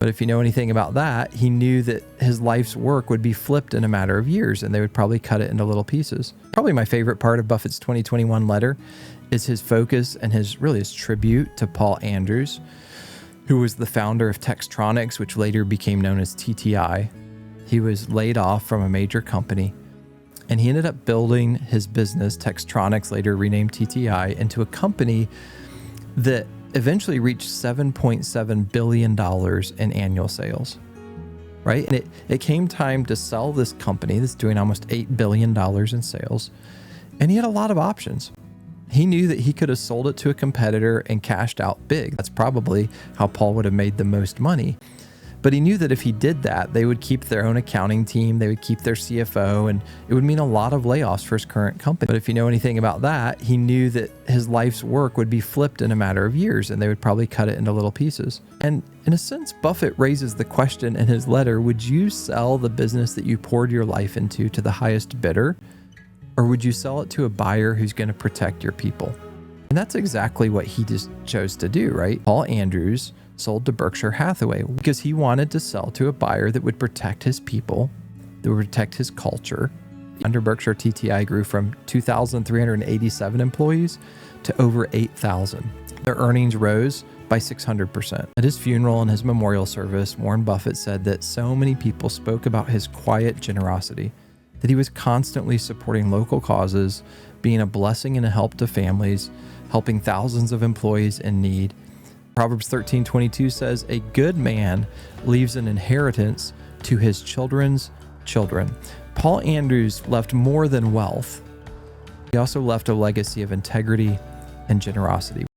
But if you know anything about that, he knew that his life's work would be flipped in a matter of years, and they would probably cut it into little pieces. Probably my favorite part of Buffett's 2021 letter is his focus and his tribute to Paul Andrews, who was the founder of Textronics, which later became known as TTI. He was laid off from a major company, and he ended up building his business, Textronics, later renamed TTI, into a company that eventually reached $7.7 billion in annual sales, right? And it came time to sell this company that's doing almost $8 billion in sales, and he had a lot of options. He knew that he could have sold it to a competitor and cashed out big. That's probably how Paul would have made the most money. But he knew that if he did that, they would keep their own accounting team, they would keep their CFO, and it would mean a lot of layoffs for his current company. But if you know anything about that, he knew that his life's work would be flipped in a matter of years, and they would probably cut it into little pieces. And in a sense, Buffett raises the question in his letter, would you sell the business that you poured your life into to the highest bidder? Or would you sell it to a buyer who's going to protect your people? And that's exactly what he just chose to do, right? Paul Andrews sold to Berkshire Hathaway because he wanted to sell to a buyer that would protect his people, that would protect his culture. Under Berkshire, TTI grew from 2,387 employees to over 8,000. Their earnings rose by 600%. At his funeral and his memorial service, Warren Buffett said that so many people spoke about his quiet generosity, that he was constantly supporting local causes, being a blessing and a help to families, helping thousands of employees in need. Proverbs 13:22 says, a good man leaves an inheritance to his children's children. Paul Andrews left more than wealth. He also left a legacy of integrity and generosity.